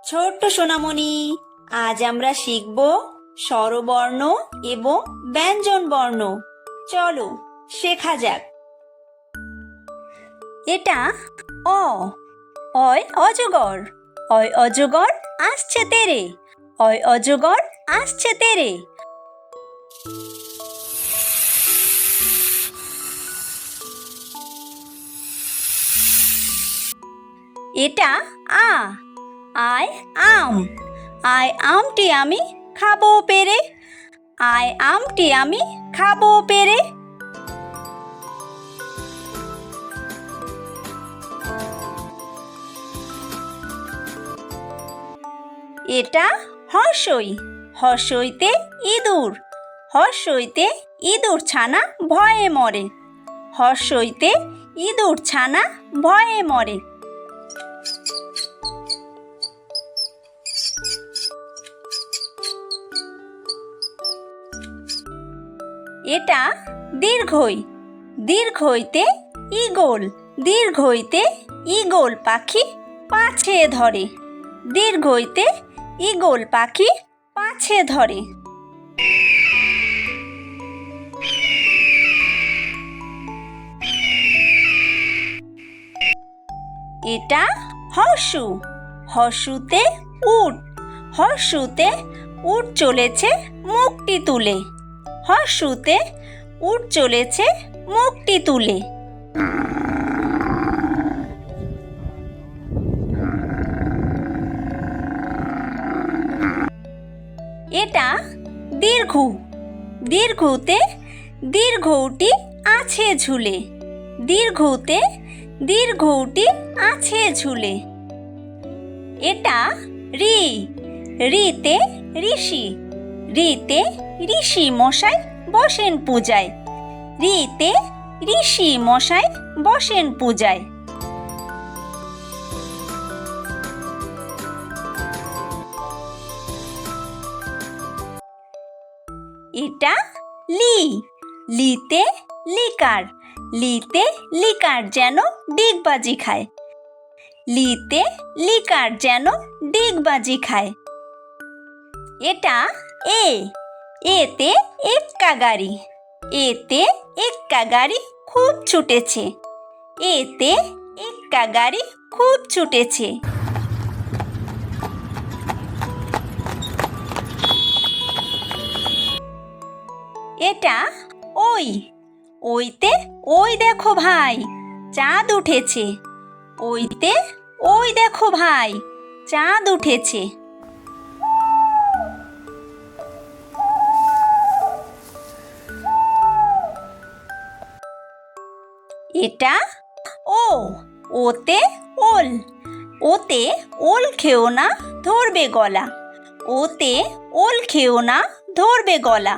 ছোট্ট সোনামণি, আজ আমরা শিখব স্বরবর্ণ এবং ব্যঞ্জন বর্ণ। চলো শেখা যাক। এটা অ, অয় অজগর, অয় অজগর আসছে তেরে, অয় অজগর আসছে তেরে। এটা আ, আয় আম, আয় আমটি আমি খাবো পেরে, আয় আমটি আমি খাবো পেরে। এটা হর্ষই, হর্ষইতে ইঁদুর, হর্ষইতে ইঁদুর ছানা ভয়ে মরে, হর্ষইতে ইঁদুর ছানা ভয়ে মরে। এটা দীর্ঘই, দীর্ঘইতে ঈগল, দীর্ঘইতে ঈগল পাখি পাছে ধরে, দীর্ঘইতে ঈগল পাখি পাছে ধরে। এটা হর্ষু, হর্ষুতে উট, হর্ষুতে উট চলেছে মুখটি তুলে, হর্ষুতে উট চলেছে মুখটি তুলে। এটা দীর্ঘু, দীর্ঘুতে দীর্ঘউটি আছে ঝুলে, দীর্ঘুতে দীর্ঘউটি আছে ঝুলে। এটা ঋ, ঋতে ঋষি, ঋতে ঋষি মশাই বসেন পূজায়, ঋতে ঋষি মশাই বসেন পূজায়। এটা লি, লিতে লিকার, লিতে লিকার যেন ডিগবাজি খায়, লিতে লিকার যেন ডিগবাজি খায়। এটা এ, এতে এক্কা গাড়ি, এতে এক্কা গাড়ি খুব ছুটেছে, এতে এক্কা গাড়ি খুব ছুটেছে। এটা ওই, ওইতে ওই দেখো ভাই চাঁদ উঠেছে, ওইতে ওই দেখো ভাই চাঁদ উঠেছে। এটা ও, ওতে ওল, ওতে ওল খেও না ধরবে গলা, ওতে ওল খেও না ধরবে গলা।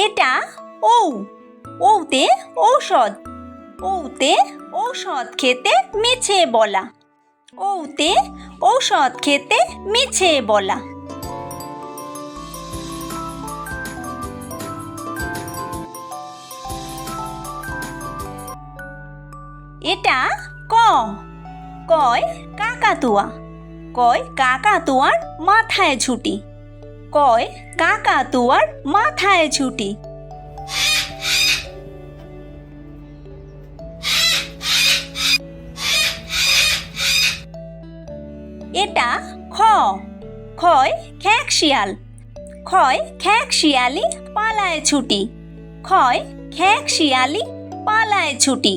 এটা ঔ, ঔতে ঔষধ, ঔতে ঔষধ খেতে মিছে বলা, ঔতে ঔষধ খেতে মিছে বলা। এটা ক, কয় কাকাতুয়া, কয় কাকাতুয়ার মাথায় ছুটি, কয় কাকাতুয়ার মাথায় ছুটি। এটা খ, খয় খ্যাঁক শিয়াল, খয় খ্যাঁক শিয়ালি পালায় ছুটি, খয় খ্যাঁক শিয়ালি পালায় ছুটি।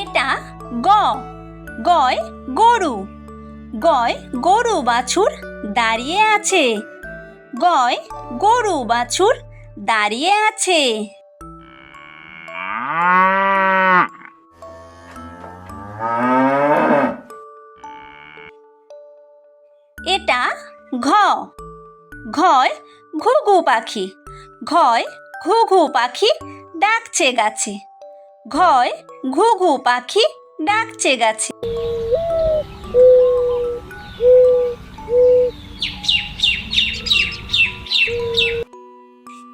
এটা গ, গয় গরু, গয় গরু বাছুর দাঁড়িয়ে আছে, গয় গরু বাছুর দাঁড়িয়ে আছে। এটা ঘ, ঘয় ঘুঘু পাখি, ঘয় ঘুঘু পাখি ডাকছে গাছে। ঘয় ঘুঘু পাখি ডাকছে গাছে।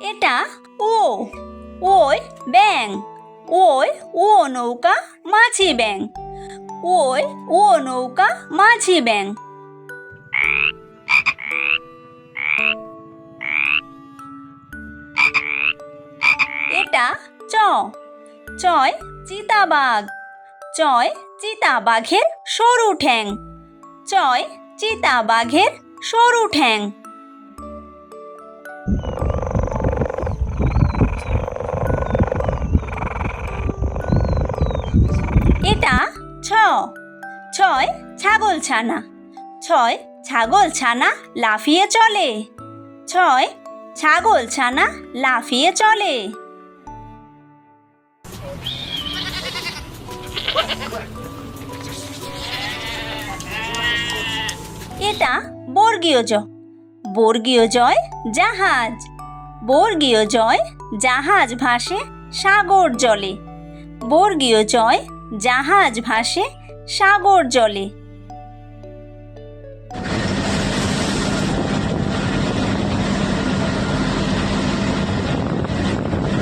এটা ও, ওই ব্যাঙ। ওই ও নৌকা মাঝি ব্যাঙ। ওই ও নৌকা মাঝি ব্যাঙ। এটা চ, চয় চিতাবাঘ। চয় চিতাবাঘের সরু ঠ্যাং। চয় চিতাবাঘের সরু ঠ্যাং। এটা ছ, ছয় ছাগলছানা। ছয় ছাগলছানা লাফিয়ে চলে। ছয় ছাগলছানা লাফিয়ে চলে। এটা বর্গীয় জ, বর্গীয় জয় জাহাজ। বর্গীয় জয় জাহাজ ভাসে সাগর জলে। বর্গীয় জয় জাহাজ ভাসে সাগর জলে।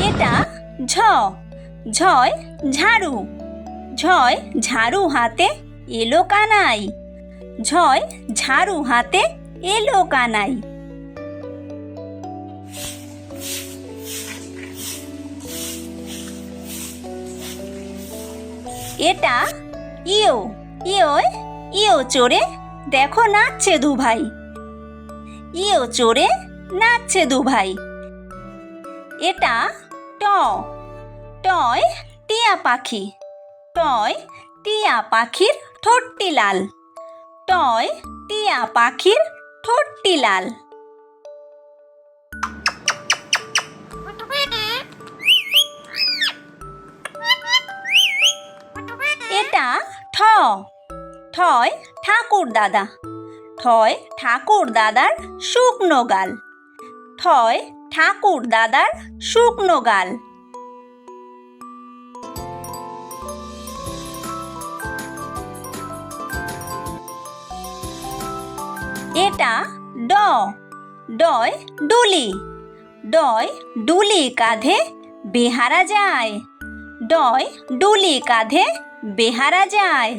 এটা ঝ, ঝয় ঝাড়ু। ঝয় ঝাড়ু হাতে এলো কানাই। ঝয় ঝাড়ু হাতে এলো কানাই। এটা ইয়ো, ইয়োয় ইয়ো চড়ে দেখো নাচছে দুভাই। ইয়ো চড়ে নাচছে দুভাই। এটা ট, টয় টিয়া পাখি। টয় টিয়া পাখির ঠোঁটটি লাল। টয় টিয়া পাখির ঠোঁটটি লাল। এটা ঠ, ঠয় ঠাকুর দাদা। ঠয় ঠাকুর দাদার শুকনো গাল। ঠয় ঠাকুর দাদার শুকনো গাল। এটা ড, ডয় ডুলি। ডয় ডুলি কাঁধে বেহারা যায়। ডয় ডুলি কাঁধে বেহারা যায়।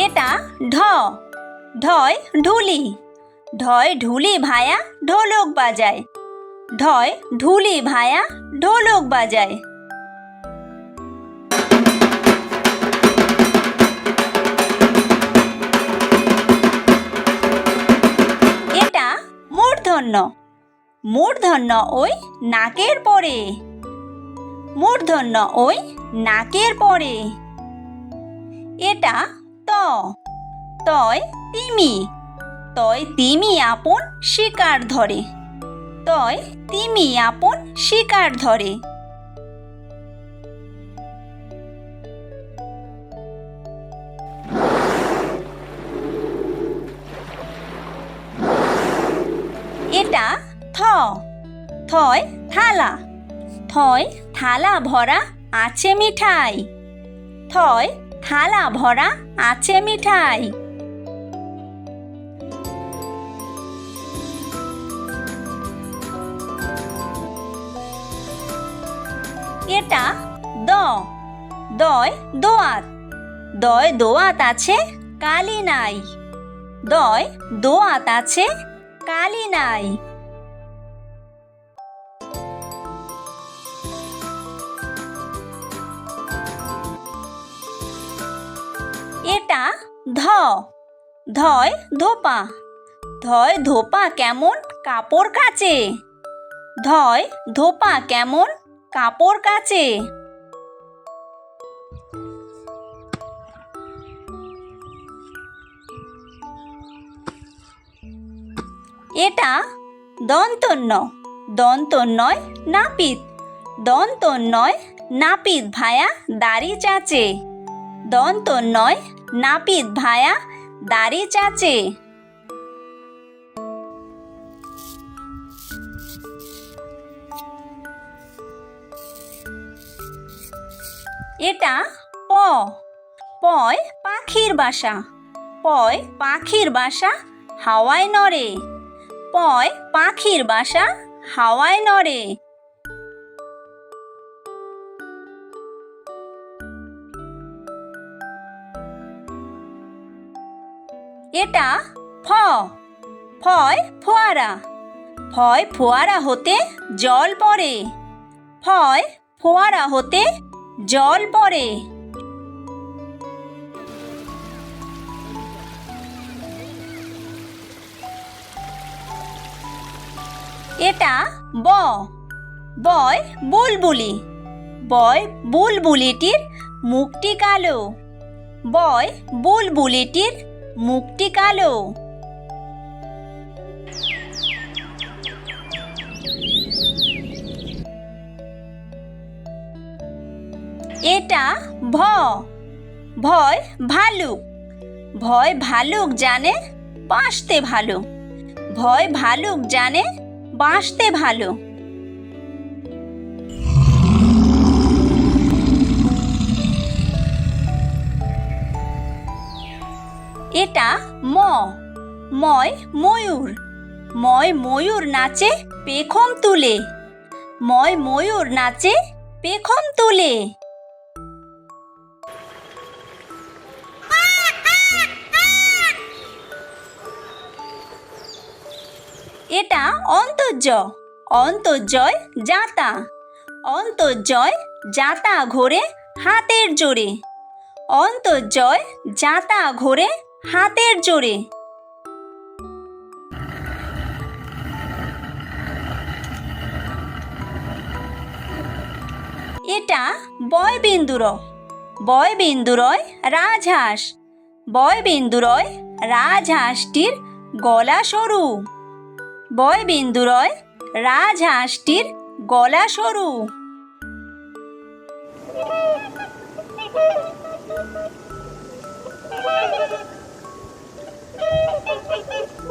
এটা ঢ, ঢয় ঢুলি। ঢয় ঢুলি ভায়া ঢোলক বাজায়। ঢয় ঢুলি ভায়া ঢোলক বাজায়। এটা মূর্ধন্য, মূর্ধন্য ওই নাকের পরে। মূর্ধন্য ওই নাকের পরে। এটা ত, তয় তিমি। তয় তিমি আপন শিকার ধরে। তয় তিমি আপন শিকার ধরে। এটা থ, থয় থালা। থয় থালা ভরা আছে মিঠাই। থয় থালা ভরা আছে মিঠাই। এটা দ, দয় দোয়াত। দয় দোয়াত আছে কালি নাই। দয় দোয়াত আছে কালি নাই। এটা ধ, ধয় ধোপা। ধয় ধোপা কেমন কাপড় কাচে। ধয় ধোপা কেমন কাপড় কাচে। এটা দন্তন্য, দন্তন্বয় নাপিত। দন্তন্বয় নাপিত ভায়া দাড়ি চাচে। দন্তন্বয় নাপিত ভায়া দাড়ি চাচে। এটা প, পয় পাখির বাসা। পয় পাখির বাসা হাওয়ায় নড়ে। পয় পাখির বাসা হাওয়ায় নড়ে। এটা ফ, ফয় ফোয়ারা। ফয় ফোয়ারা হতে জল পড়ে। ফয় ফোয়ারা হতে জল পড়ে। এটা ব, বয় বুলবুলি। বয় বুলবুলিটির মুখটি কালো। বয় বুলবুলিটির মুখটি কালো। এটা ভ, ভয় ভালুক। ভয় ভালুক জানে বাঁচতে ভালো। ভয় ভালুক জানে বাঁচতে ভালো। এটা ম, ময় ময়ূর। ময় ময়ূর নাচে পেখম তুলে। ময় ময়ূর নাচে পেখম তুলে। এটা অন্তর্য, অন্তর্জয় জাতা। অন্তর্জয় জাতা ঘোরে হাতের জোরে। অন্তর্জয় জাতা ঘোরে হাতের জোরে। এটা বয়বিন্দুর, বয়বিন্দুরয় রাজহাঁস। বয়বিন্দুরয় রাজহাঁসটির গলা সরু। বয়বিন্দুরয় রাজহাঁসটির গলা সরু।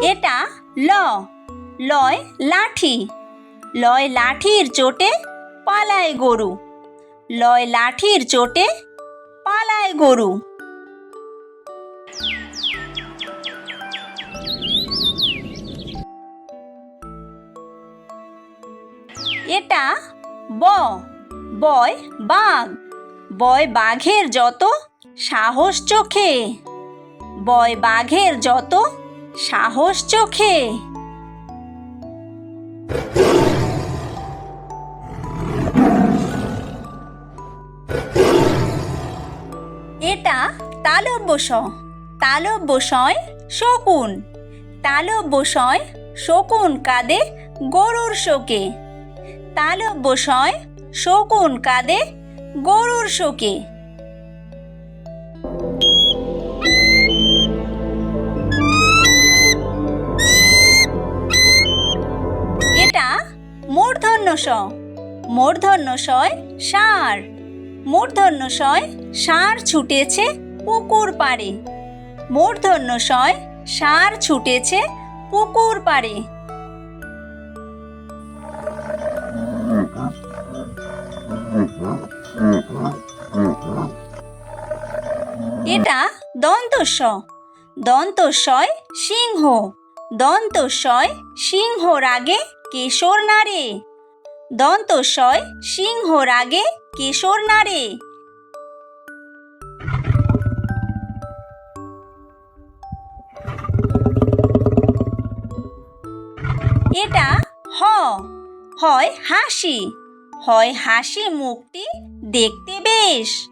এটা ল, লয় লাঠি। লয় লাঠির চোটে পালায় গরু। লয় লাঠির চোটে পালায় গরু। এটা ব, বয় বাঘ। বয় বাঘের যত সাহস চোখে। বয় বাঘের যত সাহস চোখে। এটা তালব্য স, তালব্য সয় শকুন। তালব্য সয় শকুন কাঁদে গরুর শোকে। তালব্য সয় শকুন কাঁদে গরুর শোকে। এটা মূর্ধন্য ষ, মূর্ধন্য শয় ষাঁড়। মূর্ধন্য শয় ষাঁড় ছুটেছে পুকুর পাড়ে। মূর্ধন্য শয় ষাঁড় ছুটেছে পুকুর পাড়ে। এটা দন্তস্ব, দন্তস্বয় সিংহ। দন্তস্বয় সিংহ রাগে কেশর নাড়ে। দন্তস্বয় সিংহ রাগে কেশর নাড়ে। এটা হ, হয় হাসি। হয় হাসি মুখটি দেখতে বেশ।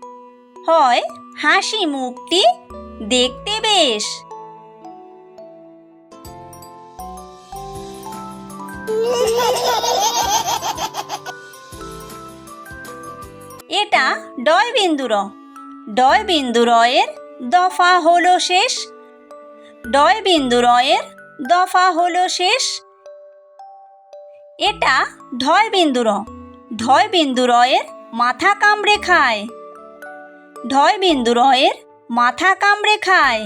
হয় হাসি মুখটি দেখতে বেশ। এটা ডয়বিন্দুর, ডয়বিন্দুরয়ের দফা হলো শেষ। ডয়বিন্দুরয়ের দফা হলো শেষ। এটা ঢয়বিন্দুর, ঢয়বিন্দুরয়ের মাথা কামড়ে খায়। ঢয়বিন্দুরয়ের মাথা কামড়ে খায়।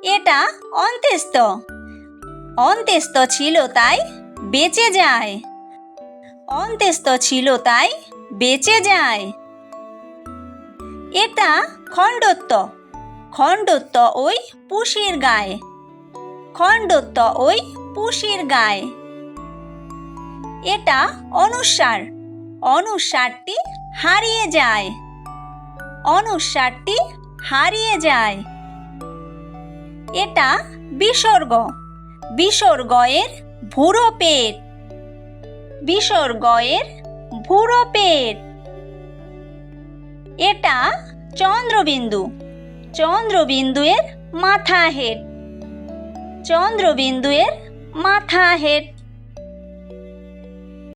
এটা অন্ত্যেস্ত। অন্ত্যেস্ত ছিল তাই বেঁচে যায়। অন্ত্যেস্ত ছিল তাই বেঁচে যায়। এটা খণ্ডত্ব। খণ্ডত্ব ওই পুষির গায়ে। খণ্ডত্ব ওই পুষির গায়ে। এটা অনুস্বার। অনুস্বারটি হারিয়ে যায়। অনুস্বারটি হারিয়ে যায়। এটা বিসর্গ। বিসর্গ এর ভুরো পেট। বিসর্গ এর ভুরো পেট। এটা চন্দ্রবিন্দু। চন্দ্রবিন্দু এর মাথা হেড। চন্দ্রবিন্দু এর মাথা হেড।